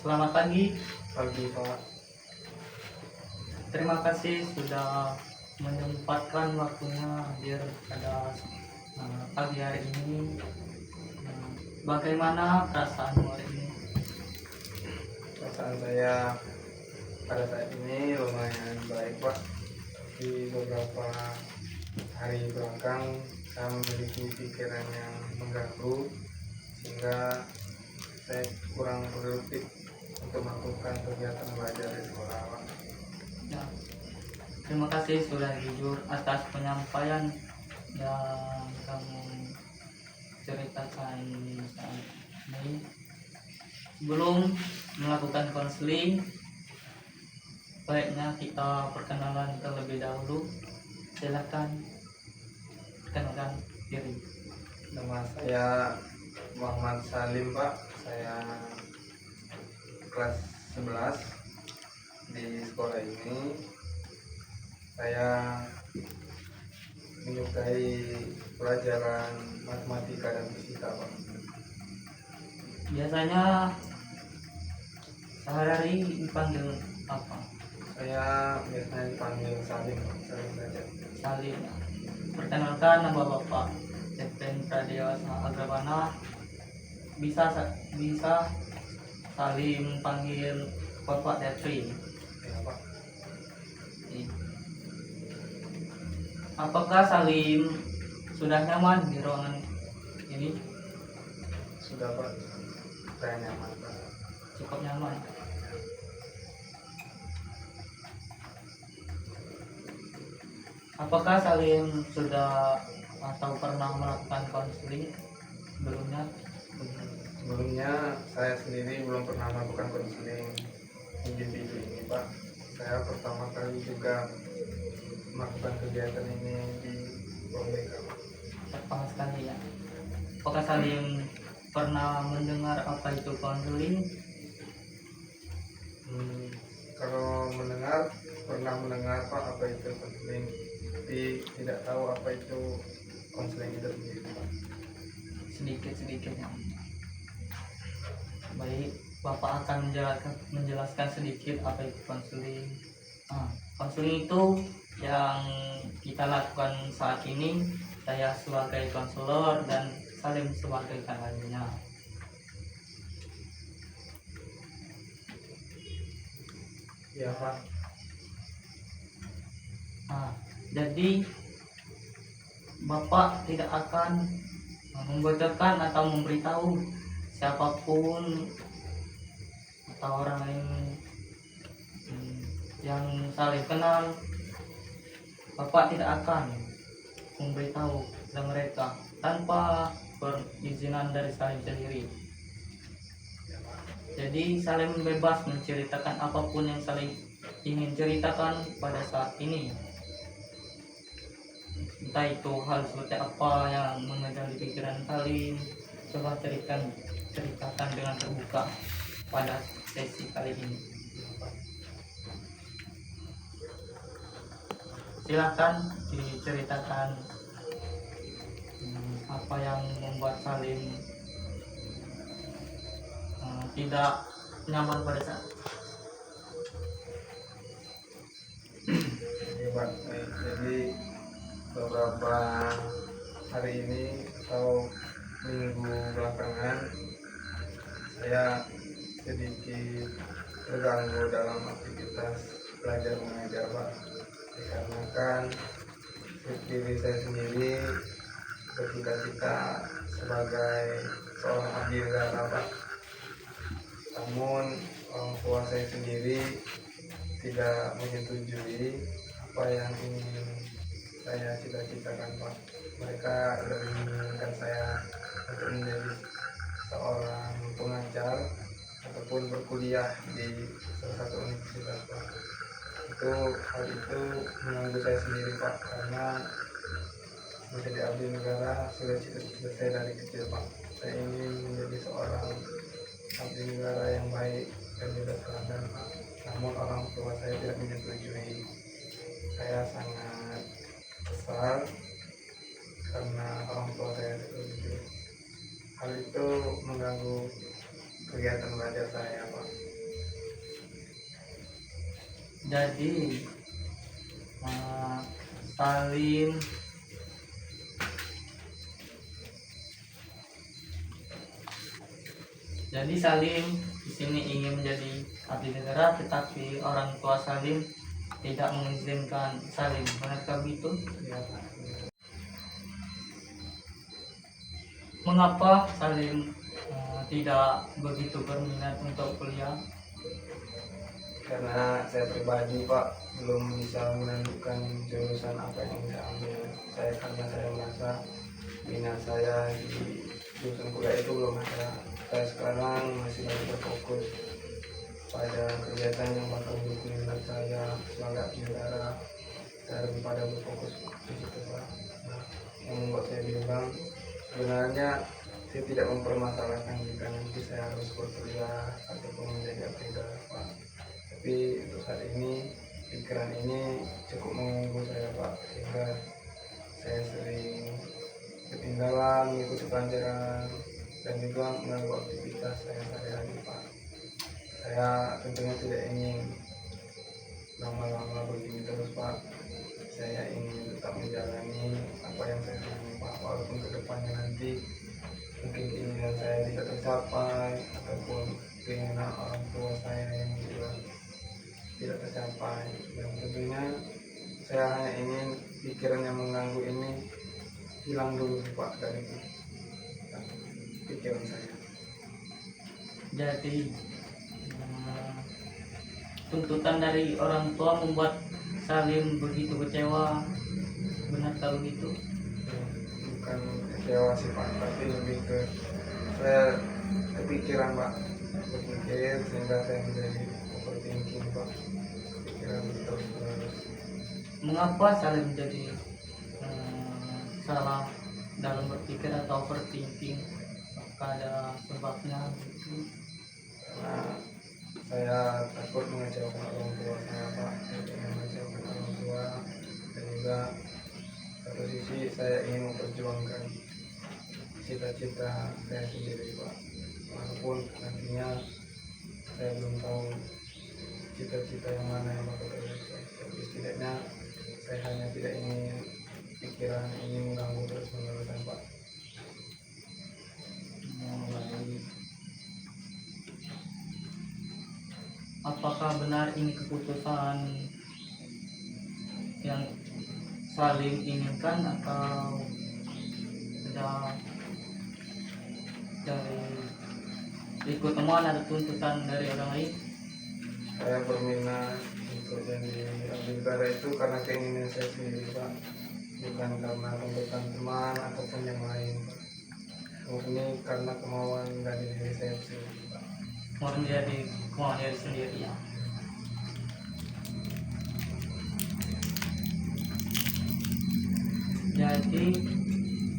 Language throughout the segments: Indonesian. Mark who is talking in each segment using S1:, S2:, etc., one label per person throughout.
S1: Selamat pagi.
S2: Pagi Pak.
S1: Terima kasih sudah menyempatkan waktunya hadir pada pagi hari ini. Bagaimana perasaanmu hari ini?
S2: Perasaan saya pada saat ini lumayan baik Pak. Di beberapa hari belakang saya memiliki pikiran yang mengganggu sehingga saya kurang produktif untuk melakukan kegiatan belajar di sekolah Pak.
S1: Ya, terima kasih sudah jujur atas penyampaian yang kamu ceritakan saat ini. Sebelum melakukan konseling, baiknya kita perkenalan terlebih dahulu. Silakan perkenalkan diri.
S2: Nama saya Muhammad Salim Pak. Saya kelas 11 di sekolah ini. Saya menyukai pelajaran matematika dan fisika Pak.
S1: Biasanya sehari-hari dipanggil apa?
S2: Saya biasanya dipanggil Salim Pak. Salim saja.
S1: Salim. Perkenalkan, nama Bapak Cepten Pradewasa Agrabana. Bisa Salim panggil Bapak Detri.
S2: Ya Pak.
S1: Apakah Salim sudah nyaman di ruangan ini?
S2: Sudah Pak. Saya nyaman Pak.
S1: Cukup nyaman. Apakah Salim sudah atau pernah melakukan konseling sebelumnya?
S2: Sebelumnya saya sendiri belum pernah melakukan konseling individu ini Pak. Saya pertama kali juga melakukan kegiatan ini di Bumega Pak.
S1: Tepat sekali ya. Apakah Salim pernah mendengar apa itu konseling?
S2: Kalau pernah mendengar Pak apa itu konseling, tapi tidak tahu apa itu konseling itu sendiri Pak.
S1: Sedikit-sedikit ya. Baik, Bapak akan menjelaskan sedikit apa itu konseling. Konseling itu yang kita lakukan saat ini. Saya sebagai konselor dan Salim sebagai kakaknya.
S2: Ya Pak.
S1: Jadi Bapak tidak akan membocorkan atau memberitahu siapapun atau orang lain yang saling kenal. Bapak tidak akan memberitahu kepada mereka tanpa perizinan dari Salim sendiri. Jadi Salim bebas menceritakan apapun yang Salim ingin ceritakan pada saat ini. Entah itu hal seperti apa yang mengejar di pikiran Salim, coba ceritakan dengan terbuka pada sesi kali ini. Silakan diceritakan apa yang membuat Salim tidak nyaman pada saat.
S2: Pak. Jadi beberapa hari ini atau minggu belakangan saya sedikit terganggu dalam aktivitas belajar mengajar Pak, dikarenakan diri saya sendiri bercita-cita sebagai seorang abdi negara Pak. Namun orang tua saya sendiri tidak menyetujui apa yang ingin saya cita-citakan Pak. Mereka lebih menginginkan saya untuk menjadi seorang pengajar ataupun berkuliah di salah satu universitas Pak. Hal itu mengganggu saya sendiri Pak, karena menjadi abdi negara sudah cita-cita saya dari kecil Pak. Saya ingin menjadi seorang abdi negara yang baik dan juga teladan Pak. Namun orang tua saya tidak menyetujui. Saya sangat kesal karena orang tua saya tidak menyetujui. Hal itu mengganggu kegiatan belajar saya Pak.
S1: Jadi Salim di sini ingin menjadi abdi negara, tetapi orang tua Salim tidak mengizinkan Salim. Benarkah begitu?
S2: Ya Pak.
S1: Mengapa Salim tidak begitu berminat untuk kuliah?
S2: Karena saya pribadi Pak belum bisa menentukan jurusan apa yang saya ambil. Karena saya merasa minat saya di jurusan kuliah itu belum ada. Saya sekarang masih lagi berfokus pada kegiatan yang bakal mendukung minat saya sebagai abdi negara. Saya lebih pada berfokus di situ Pak. Nah, yang membuat saya bimbang sebenarnya saya tidak mempermasalahkan jika nanti saya harus berkuliah ataupun menjadi abdi negara Pak. Tapi untuk saat ini pikiran ini cukup mengganggu saya Pak, sehingga saya sering ketinggalan mengikuti pelajaran dan juga mengganggu aktivitas saya sehari-hari Pak. Saya tentunya tidak ingin lama-lama begini terus Pak. Saya ingin tetap menjalani apa yang saya ingin Pak, walaupun kedepannya nanti mungkin keinginan saya tidak tercapai ataupun keinginan orang tua saya yang juga tidak tercapai. Dan tentunya saya hanya ingin pikiran yang mengganggu ini hilang dulu Pak dari pikiran saya.
S1: Jadi tuntutan dari orang tua membuat Salim begitu kecewa. Benar kalau gitu?
S2: Bukan kecewa sih Pak, tapi lebih ke saya kepikiran Pak, berpikir sehingga saya menjadi overthinking Pak, pikiran terus menerus.
S1: Mengapa Salim menjadi salah dalam berpikir atau overthinking? Apakah ada sebabnya gitu?
S2: Karena saya takut mengecewakan orang tua saya Pak, saya ingin mengecewakan orang tua, dan juga satu sisi saya ingin memperjuangkan cita-cita saya sendiri Pak, walaupun nantinya saya belum tahu cita-cita yang mana yang bakal tercapai, tapi setidaknya saya hanya tidak ingin pikiran ini mengganggu terus menerus Pak.
S1: Baik. Apakah benar ini keputusan yang Salim inginkan atau ada dari ikut temuan ada tuntutan dari orang lain?
S2: Saya berminat untuk jadi abdi negara itu karena keinginan saya sendiri Pak, bukan karena tuntutan teman ataupun yang lain Pak. Murni karena kemauan dari diri saya sendiri Pak.
S1: Mau menjadi kemauan diri sendiri ya. Jadi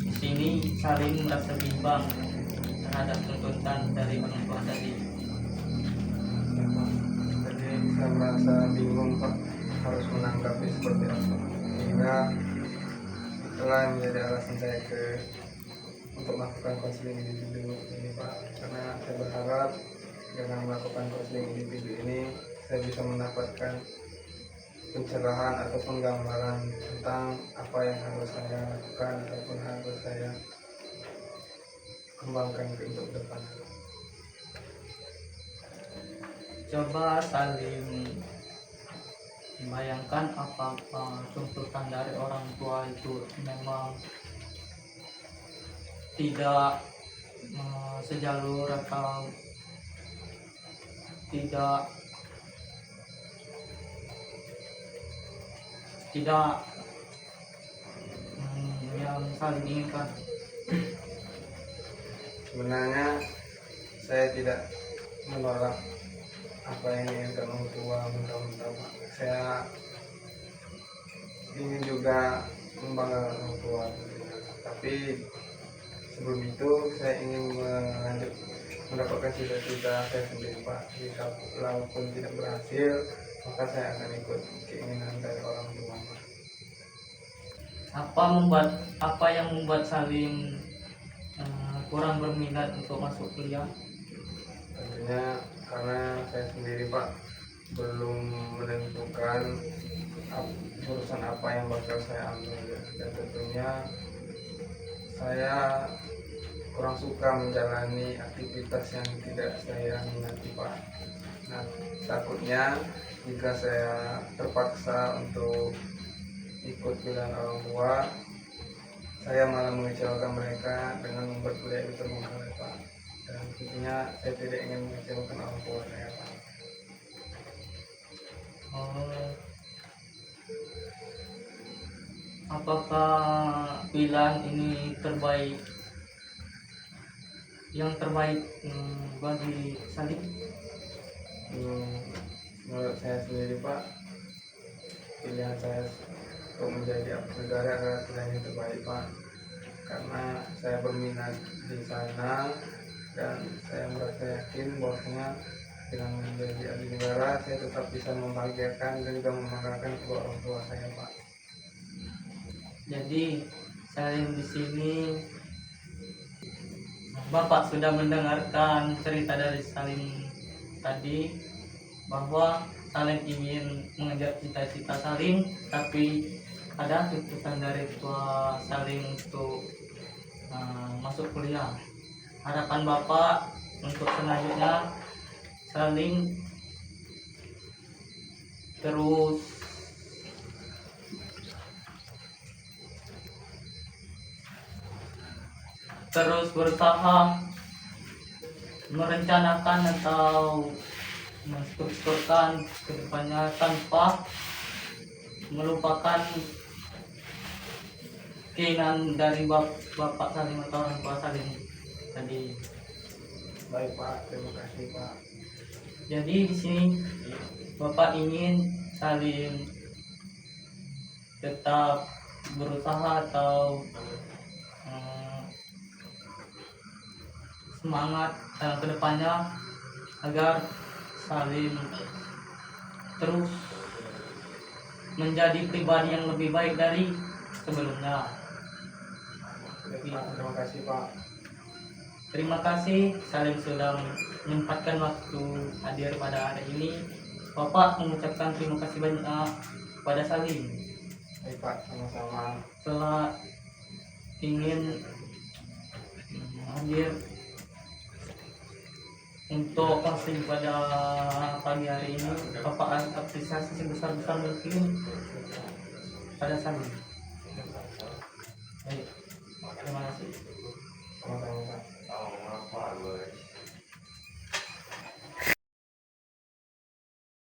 S1: di sini Salim merasa bimbang terhadap tuntutan dari orang tua tadi.
S2: Ya, Pak. Jadi saya merasa bingung Pak, harus menanggapi seperti apa. Sehingga itulah yang menjadi alasan saya untuk melakukan konseling individu ini Pak. Karena saya berharap dengan melakukan konseling individu ini saya bisa mendapatkan pencerahan ataupun gambaran tentang apa yang harus saya lakukan ataupun harus saya kembangkan untuk depan.
S1: Coba Salim bayangkan apa tuntutan dari orang tua itu memang tidak sejalur atau tidak yang Salim inginkan.
S2: Sebenarnya saya tidak menolak apa yang diinginkan orang tua mentah-mentah Pak. Saya ingin juga membanggakan orang tua tentunya. Tapi sebelum itu saya ingin mendapatkan cita-cita saya sendiri Pak. Jika walaupun tidak berhasil, maka saya akan ikut keinginan dari orang tua Pak.
S1: Apa yang membuat Salim kurang berminat untuk masuk kuliah?
S2: Tentunya karena saya sendiri Pak belum menentukan jurusan apa yang bakal saya ambil, dan tentunya saya kurang suka menjalani aktivitas yang tidak saya minati Pak. Nah, takutnya jika saya terpaksa untuk ikut pilihan orang tua, saya malah mengecewakan mereka dengan membuat kuliah itu terbengkalai Pak. Dan tentunya saya tidak ingin mengecewakan orang tua saya Pak.
S1: Oh, apakah pilihan ini terbaik, yang terbaik bagi Salim?
S2: Menurut saya sendiri Pak, pilihan saya untuk menjadi abdi negara adalah pilihan yang terbaik Pak, karena saya berminat di sana dan saya merasa yakin bahwasanya dengan menjadi abdi negara saya tetap bisa membahagiakan dan juga membanggakan kedua orang tua saya Pak.
S1: Jadi Salim di sini, Bapak sudah mendengarkan cerita dari Salim tadi, bahwa Salim ingin mengejar cita-cita Salim, tapi ada keputusan dari tua Salim untuk masuk kuliah. Harapan Bapak untuk selanjutnya Salim terus berusaha merencanakan atau menstrukturkan ke depannya tanpa melupakan keinginan dari Bapak Salim atau orang tua Salim tadi.
S2: Baik Pak, terima kasih Pak.
S1: Jadi di sini Bapak ingin Salim tetap berusaha atau semangat dalam kedepannya agar Salim terus menjadi pribadi yang lebih baik dari sebelumnya.
S2: Terima kasih Pak.
S1: Terima kasih Salim sudah menyempatkan waktu hadir pada hari ini. Bapak mengucapkan terima kasih banyak kepada Salim.
S2: Baik Pak, sama-sama.
S1: Setelah ingin hadir untuk kasih pada pagi hari ini, Bapak apresiasi sebesar-besar mungkin pada Salim. Baik, terima kasih.
S2: Sama-sama Pak.